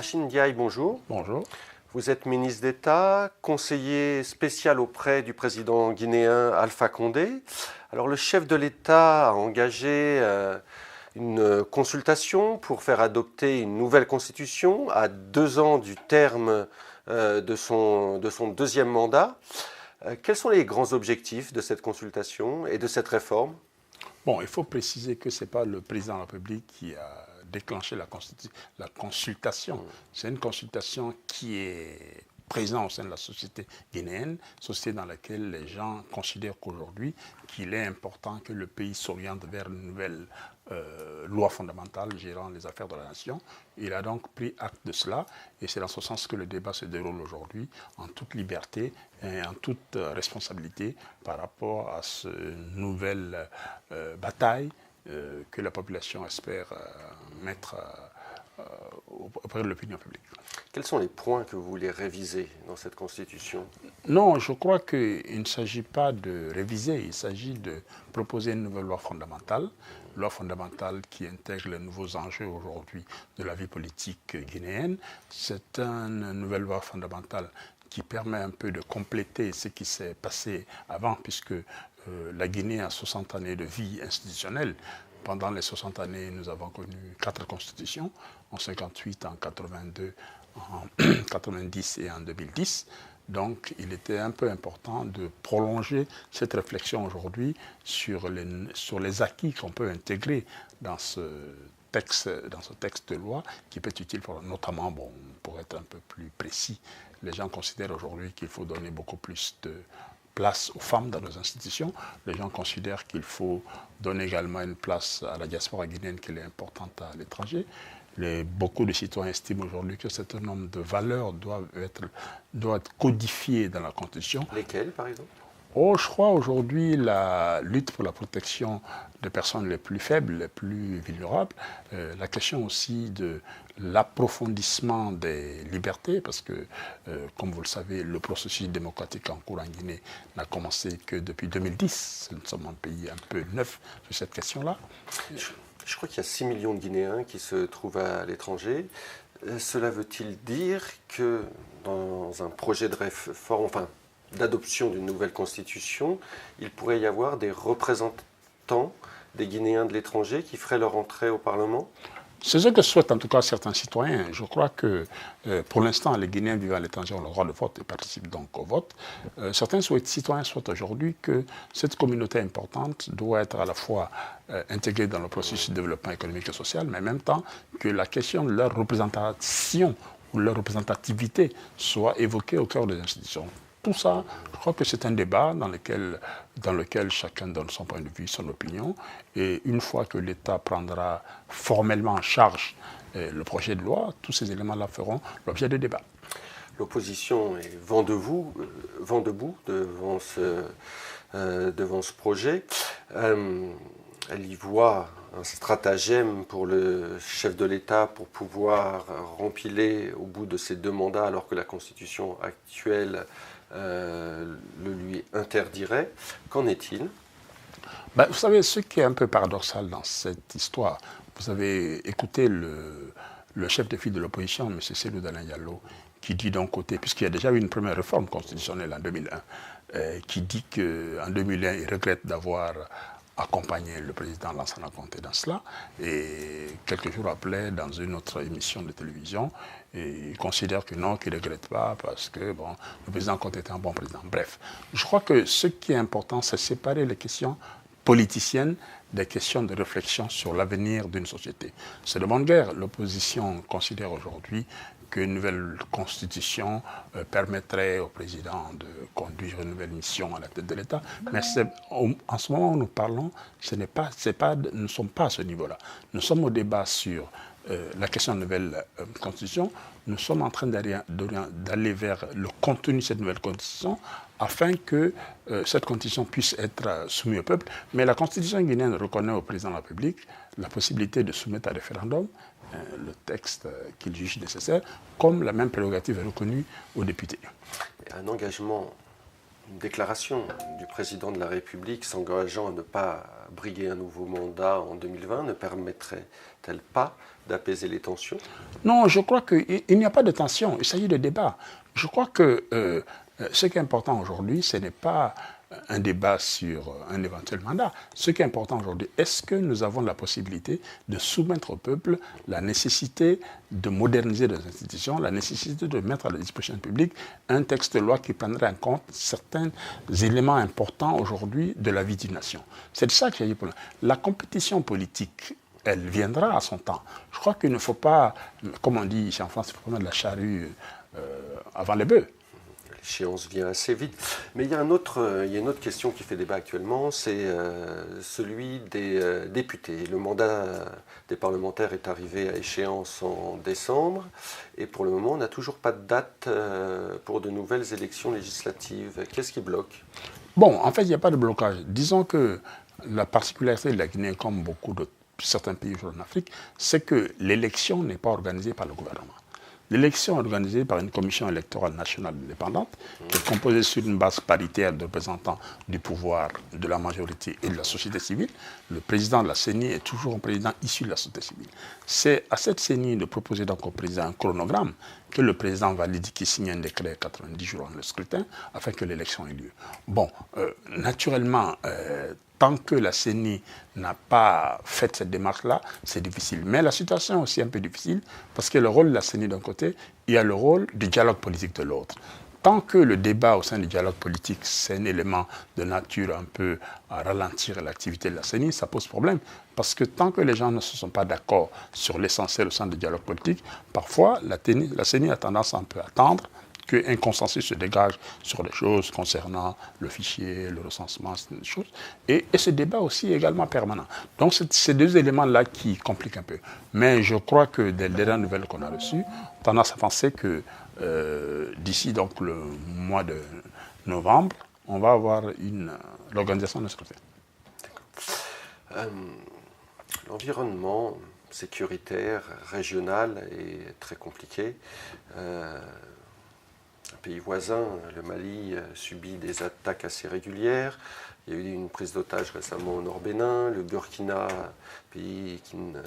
Rachid Ndiaye, bonjour. Bonjour. Vous êtes ministre d'État, conseiller spécial auprès du président guinéen Alpha Condé. Alors le chef de l'État a engagé une consultation pour faire adopter une nouvelle constitution à 2 ans du terme de son deuxième mandat. Quels sont les grands objectifs de cette consultation et de cette réforme ? Bon, il faut préciser que ce n'est pas le président de la République qui a déclenché la consultation. C'est une consultation qui est présente au sein de la société guinéenne, société dans laquelle les gens considèrent qu'aujourd'hui qu'il est important que le pays s'oriente vers une nouvelle loi fondamentale gérant les affaires de la nation. Il a donc pris acte de cela et c'est dans ce sens que le débat se déroule aujourd'hui en toute liberté et en toute responsabilité par rapport à cette nouvelle bataille que la population espère mettre auprès de l'opinion publique. Quels sont les points que vous voulez réviser dans cette constitution ? Non, je crois qu'il ne s'agit pas de réviser, il s'agit de proposer une nouvelle loi fondamentale qui intègre les nouveaux enjeux aujourd'hui de la vie politique guinéenne. C'est une nouvelle loi fondamentale qui permet un peu de compléter ce qui s'est passé avant, puisque la Guinée a 60 années de vie institutionnelle. Pendant les 60 années, nous avons connu 4 constitutions, en 58, en 82, en 90 et en 2010. Donc, il était un peu important de prolonger cette réflexion aujourd'hui sur les acquis qu'on peut intégrer dans ce texte de loi qui peut être utile notamment, pour être un peu plus précis, les gens considèrent aujourd'hui qu'il faut donner beaucoup plus de place aux femmes dans nos institutions. Les gens considèrent qu'il faut donner également une place à la diaspora guinéenne qui est importante à l'étranger. Beaucoup de citoyens estiment aujourd'hui que un certain nombre de valeurs doivent être codifiées dans la Constitution. Lesquelles, par exemple ? Je crois aujourd'hui la lutte pour la protection des personnes les plus faibles, les plus vulnérables, la question aussi de l'approfondissement des libertés, parce que, comme vous le savez, le processus démocratique en cours en Guinée n'a commencé que depuis 2010. Nous sommes un pays un peu neuf sur cette question-là. Je crois qu'il y a 6 millions de Guinéens qui se trouvent à l'étranger. Cela veut-il dire que dans un projet de réforme, d'adoption d'une nouvelle constitution, il pourrait y avoir des représentants des Guinéens de l'étranger qui feraient leur entrée au Parlement ? C'est ce que souhaitent en tout cas certains citoyens. Je crois que pour l'instant, les Guinéens vivant à l'étranger ont le droit de vote et participent donc au vote. Certains citoyens souhaitent aujourd'hui que cette communauté importante doit être à la fois intégrée dans le processus de développement économique et social, mais en même temps que la question de leur représentation ou leur représentativité soit évoquée au cœur des institutions. Tout ça, je crois que c'est un débat dans lequel chacun donne son point de vue, son opinion. Et une fois que l'État prendra formellement en charge le projet de loi, tous ces éléments-là feront l'objet de débats. L'opposition est vent debout devant ce projet. Elle y voit un stratagème pour le chef de l'État pour pouvoir rempiler au bout de ses 2 mandats, alors que la Constitution actuelle le lui interdirait. Qu'en est-il ? Vous savez, ce qui est un peu paradoxal dans cette histoire, vous avez écouté le chef de file de l'opposition, M. Cellou Dalein Diallo, qui dit d'un côté, puisqu'il y a déjà eu une première réforme constitutionnelle en 2001, qui dit qu'en 2001, il regrette d'avoir accompagné le président Lansana Conté dans cela, et quelques jours après, dans une autre émission de télévision, il considère que non, qu'il ne regrette pas parce que le président Conté était un bon président. Bref, je crois que ce qui est important, c'est séparer les questions politiciennes des questions de réflexion sur l'avenir d'une société. C'est de bonne guerre. L'opposition considère aujourd'hui qu'une nouvelle constitution permettrait au président de conduire une nouvelle mission à la tête de l'État. Mais en ce moment où nous parlons, nous ne sommes pas à ce niveau-là. Nous sommes au débat sur la question de la nouvelle constitution. Nous sommes en train d'aller vers le contenu de cette nouvelle constitution afin que cette constitution puisse être soumise au peuple. Mais la constitution guinéenne reconnaît au président de la République la possibilité de soumettre à référendum le texte qu'il juge nécessaire, comme la même prérogative est reconnue aux députés. Un engagement Une déclaration du président de la République s'engageant à ne pas briguer un nouveau mandat en 2020 ne permettrait-elle pas d'apaiser les tensions? Non, je crois qu'il n'y a pas de tension, il s'agit de débat. Je crois que ce qui est important aujourd'hui, ce n'est pas un débat sur un éventuel mandat. Ce qui est important aujourd'hui, est-ce que nous avons la possibilité de soumettre au peuple la nécessité de moderniser nos institutions, la nécessité de mettre à la disposition publique un texte de loi qui prendrait en compte certains éléments importants aujourd'hui de la vie d'une nation. C'est de ça qu'il y a pour la compétition politique. Elle viendra à son temps. Je crois qu'il ne faut pas, comme on dit ici en France, il faut pas mettre la charrue avant les bœufs. L'échéance vient assez vite. Mais il y a une autre question qui fait débat actuellement, c'est celui des députés. Le mandat des parlementaires est arrivé à échéance en décembre et pour le moment, on n'a toujours pas de date pour de nouvelles élections législatives. Qu'est-ce qui bloque? Bon, en fait, il n'y a pas de blocage. Disons que la particularité de la Guinée, comme beaucoup de certains pays en Afrique, c'est que l'élection n'est pas organisée par le gouvernement. L'élection est organisée par une commission électorale nationale indépendante qui est composée sur une base paritaire de représentants du pouvoir, de la majorité et de la société civile. Le président de la CENI est toujours un président issu de la société civile. C'est à cette CENI de proposer donc au président un chronogramme que le président valide qui signe un décret 90 jours avant le scrutin afin que l'élection ait lieu. Bon, naturellement, tant que la CENI n'a pas fait cette démarche-là, c'est difficile. Mais la situation est aussi un peu difficile parce que le rôle de la CENI d'un côté, il y a le rôle du dialogue politique de l'autre. Tant que le débat au sein du dialogue politique, c'est un élément de nature un peu à ralentir l'activité de la CENI, ça pose problème. Parce que tant que les gens ne se sont pas d'accord sur l'essentiel au sein du dialogue politique, parfois la CENI a tendance à un peu attendre qu'un consensus se dégage sur les choses concernant le fichier, le recensement, des choses. Et ce débat aussi est également permanent. Donc c'est ces deux éléments-là qui compliquent un peu. Mais je crois que des dernières nouvelles qu'on a reçues, on a tendance à penser que d'ici donc le mois de novembre, on va avoir l'organisation de scrutin. L'environnement sécuritaire régional est très compliqué. Un pays voisin, le Mali, subit des attaques assez régulières. Il y a eu une prise d'otage récemment au Nord-Bénin. Le Burkina, pays qui ne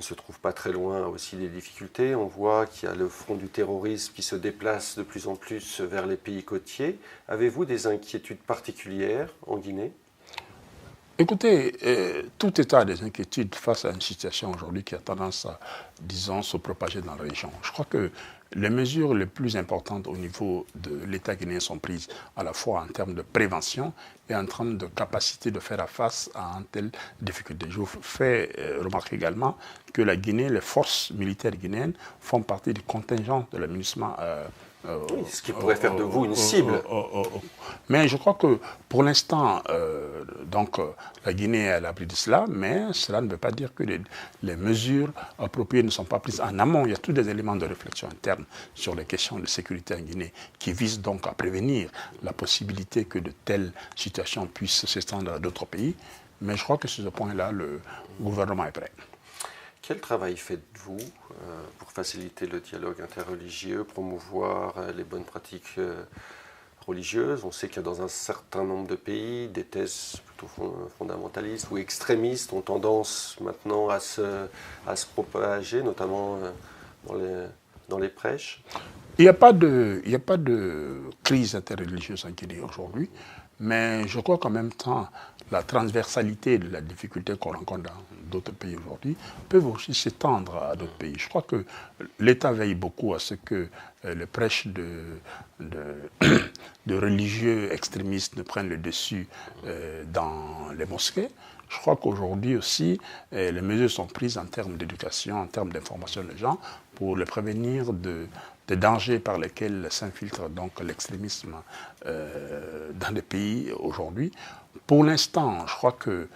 se trouve pas très loin, a aussi des difficultés. On voit qu'il y a le front du terrorisme qui se déplace de plus en plus vers les pays côtiers. Avez-vous des inquiétudes particulières en Guinée ? Écoutez, tout État a des inquiétudes face à une situation aujourd'hui qui a tendance à, disons, se propager dans la région. Je crois que les mesures les plus importantes au niveau de l'État guinéen sont prises à la fois en termes de prévention et en termes de capacité de faire face à une telle difficulté. Je vous fais remarquer également que la Guinée, les forces militaires guinéennes font partie du contingent de l'aménagement. Oui, ce qui pourrait faire de vous une cible. Mais je crois que pour l'instant, la Guinée est à l'abri de cela, mais cela ne veut pas dire que les mesures appropriées ne sont pas prises en amont. Il y a tous des éléments de réflexion interne sur les questions de sécurité en Guinée qui visent donc à prévenir la possibilité que de telles situations puissent s'étendre à d'autres pays. Mais je crois que sur ce point-là, le gouvernement est prêt. Quel travail faites-vous pour faciliter le dialogue interreligieux, promouvoir les bonnes pratiques religieuses? On sait qu'il y a dans un certain nombre de pays des thèses plutôt fondamentalistes ou extrémistes ont tendance maintenant à se propager, notamment dans les prêches. Il n'y a pas de crise interreligieuse en Guinée aujourd'hui, mais je crois qu'en même temps, la transversalité de la difficulté qu'on rencontre dans d'autres pays aujourd'hui peut aussi s'étendre à d'autres pays. Je crois que l'État veille beaucoup à ce que les prêches de religieux extrémistes ne prennent le dessus dans les mosquées. Je crois qu'aujourd'hui aussi, les mesures sont prises en termes d'éducation, en termes d'information des gens, pour les prévenir des dangers par lesquels s'infiltre donc l'extrémisme dans des pays aujourd'hui. Pour l'instant, je crois que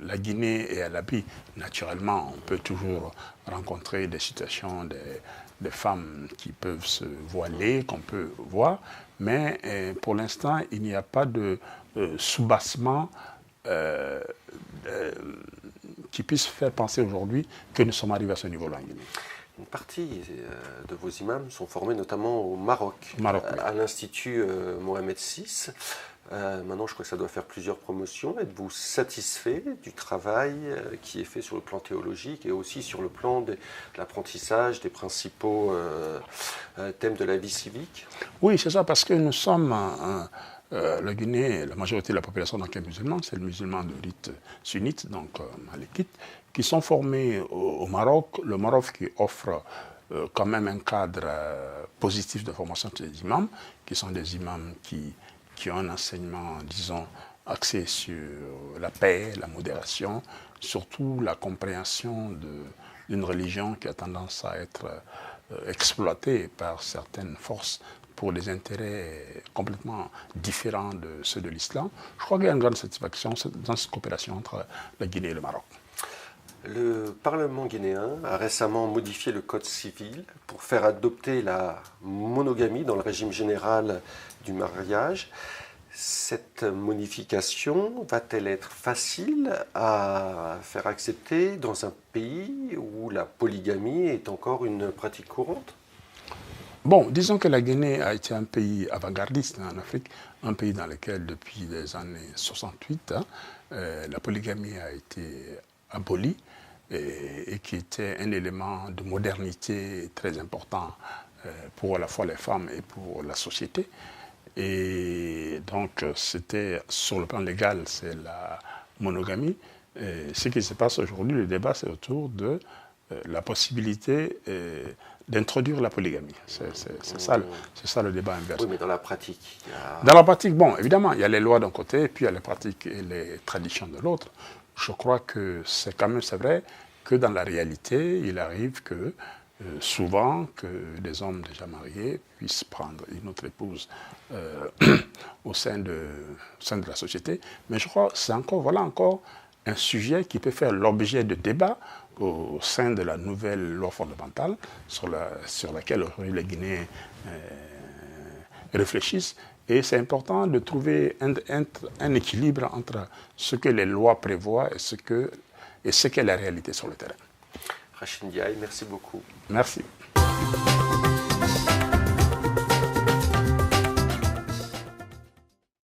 la Guinée est à l'abri. Naturellement, on peut toujours rencontrer des situations des femmes qui peuvent se voiler, qu'on peut voir, mais pour l'instant, il n'y a pas de soubassement qui puisse faire penser aujourd'hui que nous sommes arrivés à ce niveau-là en Guinée. Une partie de vos imams sont formés notamment au Maroc, Oui. à l'Institut Mohamed VI. Maintenant, je crois que ça doit faire plusieurs promotions. Êtes-vous satisfait du travail qui est fait sur le plan théologique et aussi sur le plan de l'apprentissage des principaux thèmes de la vie civique? Oui, c'est ça, parce que nous sommes, la Guinée, la majorité de la population donc, est musulmane, c'est le musulman de rite sunnite, donc malikite, qui sont formés au Maroc. Le Maroc qui offre quand même un cadre positif de formation des imams, qui sont des imams qui ont un enseignement, disons, axé sur la paix, la modération, surtout la compréhension d'une religion qui a tendance à être exploitée par certaines forces pour des intérêts complètement différents de ceux de l'islam. Je crois qu'il y a une grande satisfaction dans cette coopération entre la Guinée et le Maroc. Le Parlement guinéen a récemment modifié le code civil pour faire adopter la monogamie dans le régime général du mariage. Cette modification va-t-elle être facile à faire accepter dans un pays où la polygamie est encore une pratique courante? Bon, disons que la Guinée a été un pays avant-gardiste en Afrique, un pays dans lequel depuis les années 68, la polygamie a été abolie et qui était un élément de modernité très important pour à la fois les femmes et pour la société. Et donc, c'était, sur le plan légal, c'est la monogamie. Et ce qui se passe aujourd'hui, le débat, c'est autour de la possibilité d'introduire la polygamie. C'est ça le débat inverse. Oui, mais dans la pratique... Dans la pratique, bon, évidemment, il y a les lois d'un côté, et puis il y a les pratiques et les traditions de l'autre. Je crois que c'est quand même, c'est vrai, que dans la réalité, il arrive que souvent que des hommes déjà mariés puissent prendre une autre épouse au sein de la société. Mais je crois que c'est encore, voilà encore un sujet qui peut faire l'objet de débats au sein de la nouvelle loi fondamentale sur laquelle les Guinéens réfléchissent. Et c'est important de trouver un équilibre entre ce que les lois prévoient et ce qu'est la réalité sur le terrain. Rachid Ndiaye, merci beaucoup. Merci.